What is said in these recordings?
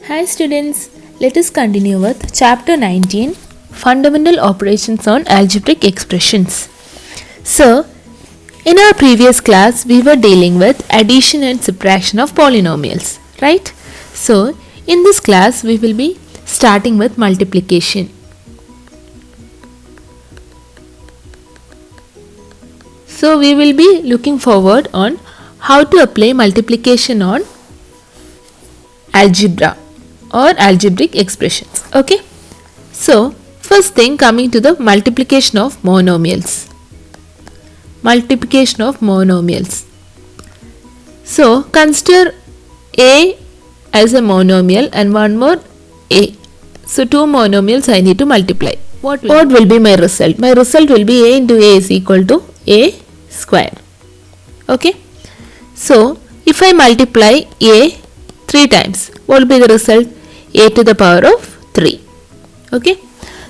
Hi students, let us continue with chapter 19, Fundamental Operations on Algebraic Expressions. So, in our previous class we were dealing with addition and subtraction of polynomials, right? So, in this class we will be starting with multiplication. So, we will be looking forward on how to apply multiplication on algebra or algebraic expressions. Okay, so first thing, coming to the multiplication of monomials. So consider a as a monomial and one more a. So two monomials I need to multiply. What will be my result? My result will be a into a is equal to a square. Okay, so if I multiply a 3 times, what will be the result? A to the power of 3. Okay,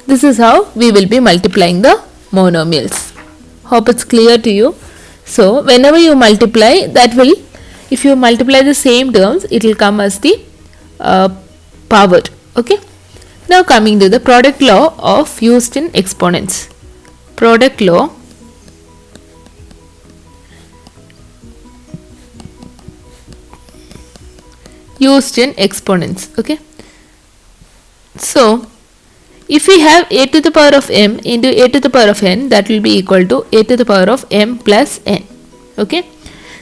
this is how we will be multiplying the monomials. Hope it's clear to you. So whenever you multiply, that will, if you multiply the same terms, it will come as the power. Okay, now coming to the product law of used in exponents. Product law used in exponents. Okay, so if we have a to the power of m into a to the power of n, that will be equal to a to the power of m plus n. Okay,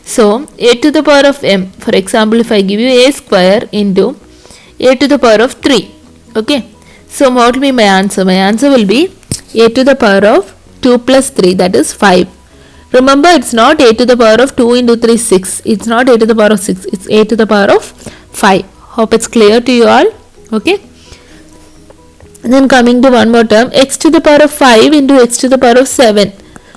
so a to the power of m, for example, if I give you a square into a to the power of 3. Okay, so what will be my answer? My answer will be a to the power of 2 plus 3, that is 5. Remember, it's not a to the power of 2 into 3 6. It's not a to the power of 6. It's a to the power of 5. Hope it's clear to you all. Okay, and then coming to one more term, x to the power of 5 into x to the power of 7.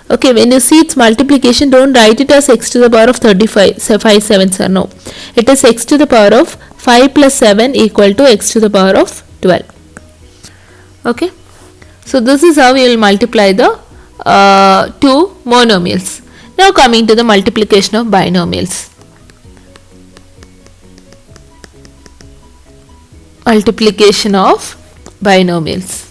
Okay, when you see its multiplication, don't write it as x to the power of 35. So 5 sevens are no. It is x to the power of 5 plus 7 equal to x to the power of 12. Okay, so this is how we will multiply the two monomials. Now coming to the multiplication of binomials. Multiplication of binomials.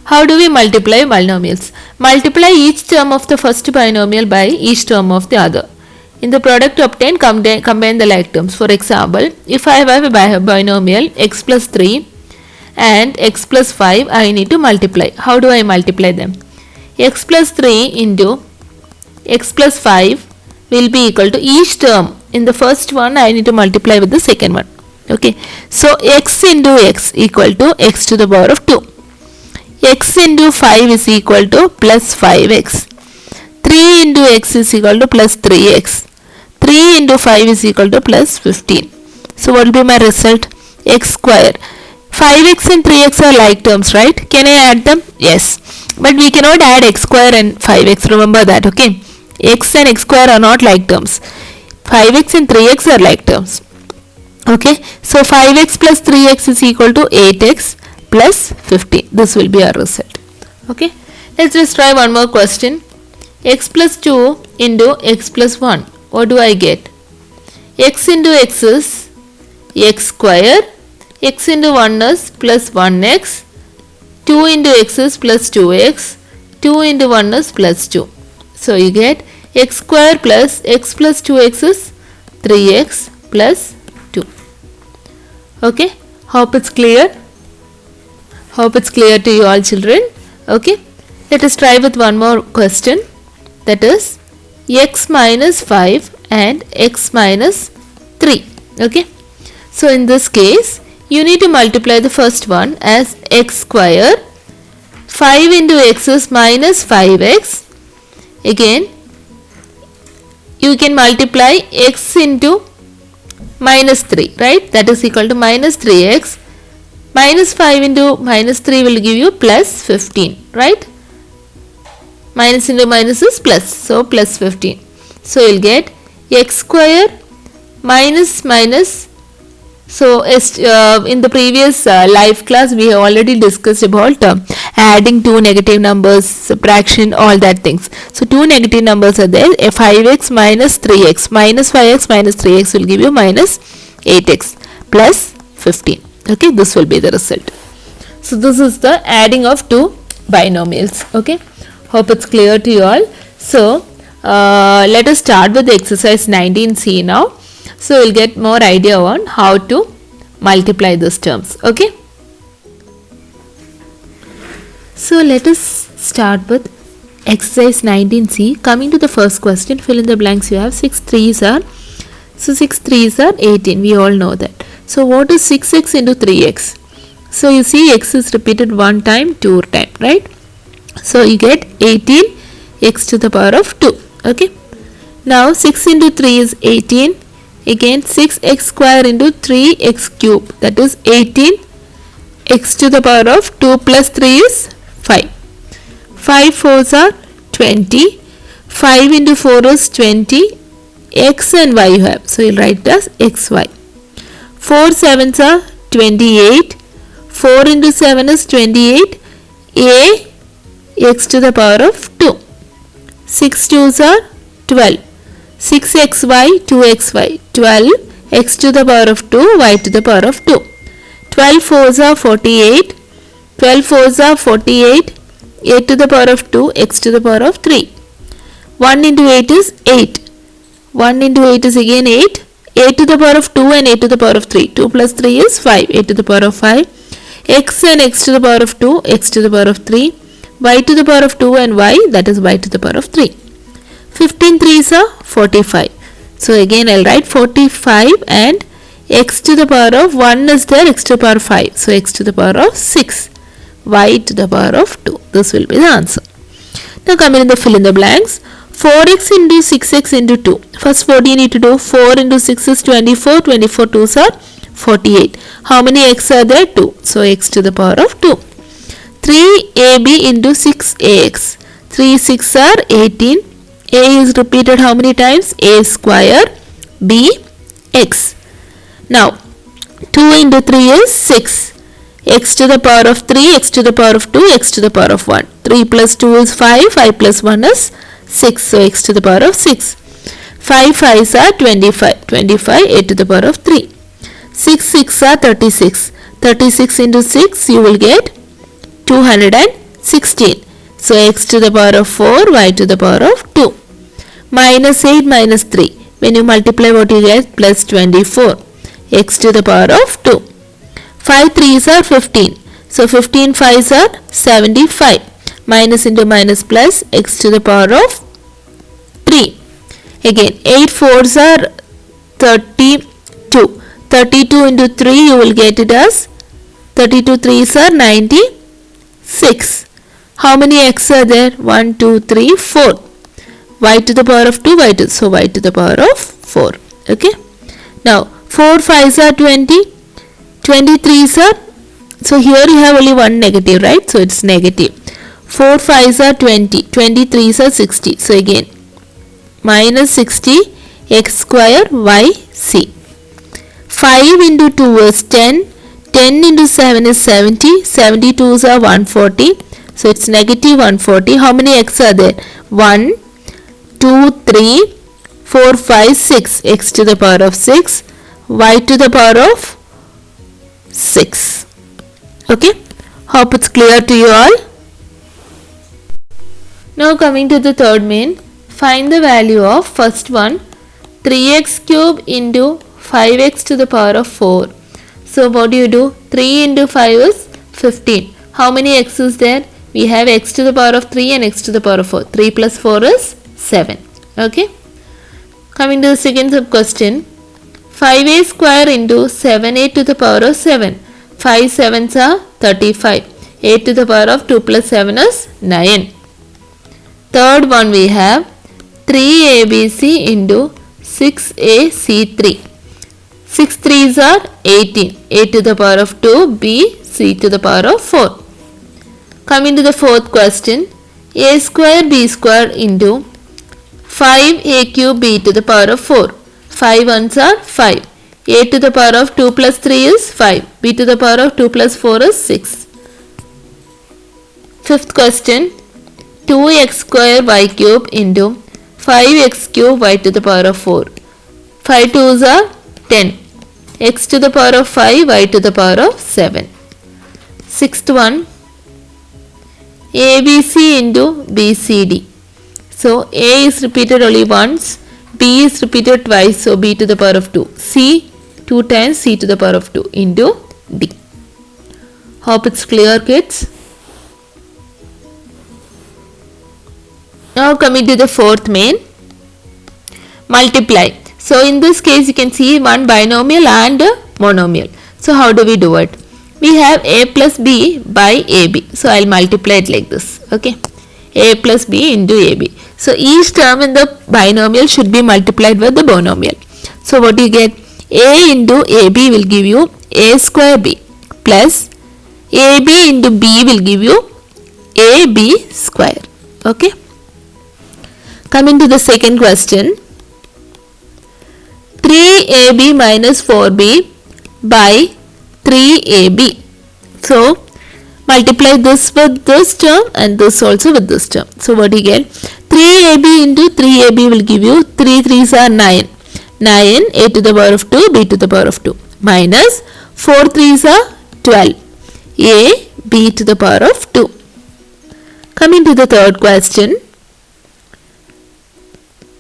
How do we multiply binomials? Multiply each term of the first binomial by each term of the other. In the product obtained, combine the like terms. For example, if I have a binomial x plus 3 and x plus 5, I need to multiply. How do I multiply them? X plus 3 into x plus 5 will be equal to each term. In the first one, I need to multiply with the second one. Okay, so x into x equal to x to the power of 2. X into 5 is equal to plus 5x. 3 into x is equal to plus 3x. 3 into 5 is equal to plus 15. So what will be my result? X square. 5x and 3x are like terms, right? Can I add them? Yes. But we cannot add x square and 5x. Remember that, okay? X and x square are not like terms. 5x and 3x are like terms. Okay, so 5x plus 3x is equal to 8x plus 15. This will be our result. Okay, let's just try one more question. X plus 2 into x plus 1. What do I get? X into x is x square. X into 1 is plus 1x. 2 into x is plus 2x. 2 into 1 is plus 2. So you get x square plus x plus 2x is 3x plus 2. Okay, hope it's clear. Hope it's clear to you all children. Okay, let us try with one more question, that is x minus 5 and x minus 3. Okay, so in this case you need to multiply the first one as x square. 5 into x is minus 5x. Again you can multiply x into minus 3, right? That is equal to minus 3x. Minus 5 into minus 3 will give you plus 15, right? Minus into minus is plus, so plus 15. So you'll get x square minus minus. So in the previous live class we have already discussed about adding two negative numbers, subtraction, all that things. So two negative numbers are there. 5x minus 3x, minus 5x minus 3x will give you minus 8x plus 15. Okay, this will be the result. So this is the adding of two binomials. Okay, hope it's clear to you all. So let us start with the exercise 19C now. So we'll get more idea on how to multiply these terms. Okay, so let us start with exercise 19C. Coming to the first question, fill in the blanks. You have 6 3s are, so 6 3s are 18. We all know that. So what is 6x into 3x? So you see x is repeated one time, two time, right? So you get 18 x to the power of 2. Okay. Now 6 into 3 is 18. Again 6x square into 3x cube, that is 18 x to the power of 2 plus 3 is 5. 5 4s are 20. 5 into 4 is 20. X and y you have. So you'll write it as xy. 4 7s are 28. 4 into 7 is 28. A x to the power of 2. 6 2s are 12. 6xy 2xy. 12 x to the power of 2, y to the power of 2. 12 4s are 48. 12 4s are 48. A to the power of 2, x to the power of 3. 1 into 8 is 8. 1 into 8 is again 8. A to the power of 2 and a to the power of 3. 2 plus 3 is 5. A to the power of 5. X and x to the power of 2, x to the power of 3. Y to the power of 2 and y, that is y to the power of 3. 15 3s are 45. So again I'll write 45 and x to the power of 1 is there, x to the power of 5. So x to the power of 6. Y to the power of 2. This will be the answer. Now coming in the fill in the blanks. 4x into 6x into 2. First what you need to do? 4 into 6 is 24. 24 2s are 48. How many x are there? 2. So x to the power of 2. 3ab into 6ax. 3 6 are 18. A is repeated how many times? A square. B x. Now 2 into 3 is 6. X to the power of 3, x to the power of 2, x to the power of 1. 3 plus 2 is 5. 5 plus 1 is 6. So x to the power of 6. 5 5s are 25. 25 a to the power of 3. 6 6 are 36. 36 into 6 you will get 216. So x to the power of 4, y to the power of 2. Minus 8 minus 3. When you multiply what you get? Plus 24. X to the power of 2. 5 3s are 15. So 15 5s are 75. Minus into minus plus x to the power of 3. Again 8 4s are 32. 32 into 3 you will get it as 32 3s are 96. How many x are there? 1 2 3 4. Y to the power of 2, y to, so y to the power of 4. Okay. Now 4 5s are 20. 23s are, so here you have only one negative, right? So it's negative. 4 5s are 20. 23s are 60. So again minus 60 x square y c. 5 into 2 is 10. 10 into 7 is 70. 72s are 140. So it's negative 140. How many x are there? 1, 2, 3, 4, 5, 6. X to the power of 6. Y to the power of 6. Okay. Hope it's clear to you all. Now coming to the third main. Find the value of first one. 3x cube into 5x to the power of 4. So what do? 3 into 5 is 15. How many x is there? We have x to the power of 3 and x to the power of 4. 3 plus 4 is 7. Okay. Coming to the second sub question. 5a square into 7a to the power of 7. 5 7s are 35. a to the power of 2 plus 7 is 9. Third one we have 3abc into 6ac3. 6 3s are 18. a to the power of 2, b, c to the power of 4. Coming to the fourth question. A square b square into 5a cube b to the power of 4. 5 ones are 5. a to the power of 2 plus 3 is 5. b to the power of 2 plus 4 is 6. Fifth question. 2x square y cube into 5x cube y to the power of 4. 5 2s are 10. x to the power of 5, y to the power of 7. Sixth one, ABC into BCD. So A is repeated only once, B is repeated twice, so B to the power of 2. C 2 times C to the power of 2 into D. Hope it's clear, kids. Now coming to the fourth main, multiply. So in this case you can see one binomial and a monomial. So how do we do it? We have A plus B by AB. So I'll multiply it like this. Okay. A plus B into AB. So each term in the binomial should be multiplied with the monomial. So what do you get? A into AB will give you A square B plus AB into B will give you AB square. Okay. Coming to the second question. 3AB minus 4B by 3AB. So multiply this with this term and this also with this term. So what do you get? 3AB into 3AB will give you 3 3s are 9. 9 A to the power of 2 B to the power of 2 minus 4 3s are 12 A B to the power of 2. Coming to the third question.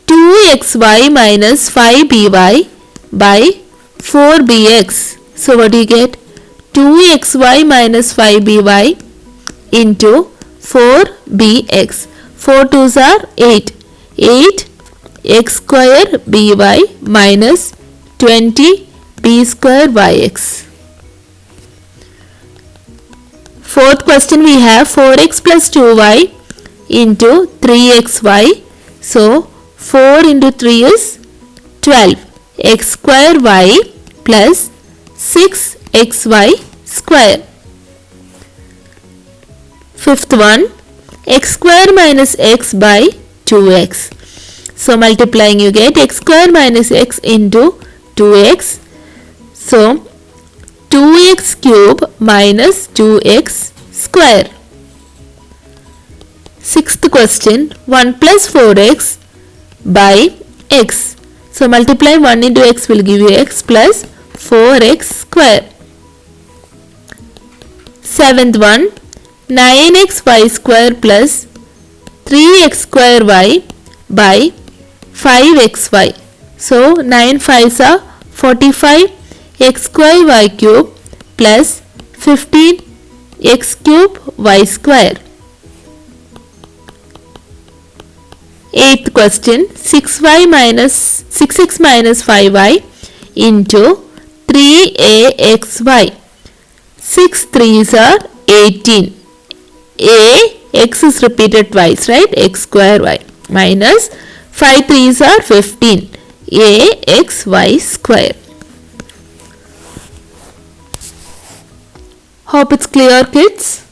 2xy minus 5by by 4bx. So what do you get? 2xy minus 5by into 4bx. 4 2s are 8. 8 x square by minus 20 b square yx. Fourth question we have 4x plus 2y into 3xy. So 4 into 3 is 12 x square y plus 6xy square. Fifth one, x square minus x by 2x. So multiplying you get x square minus x into 2x. So 2x cube minus 2x square. Sixth question, 1 plus 4x by x. So multiply 1 into x will give you x plus 4x square. Seventh one, 9xy square plus 3x square y by 5xy. So 9 5s are 45 x square y cube plus 15 x cube y square. Eighth question, 6x minus 5y into 3axy. 6 3s are 18. X is repeated twice, right? X square y minus 5 3s are 15. Axy square. Hope it's clear, kids.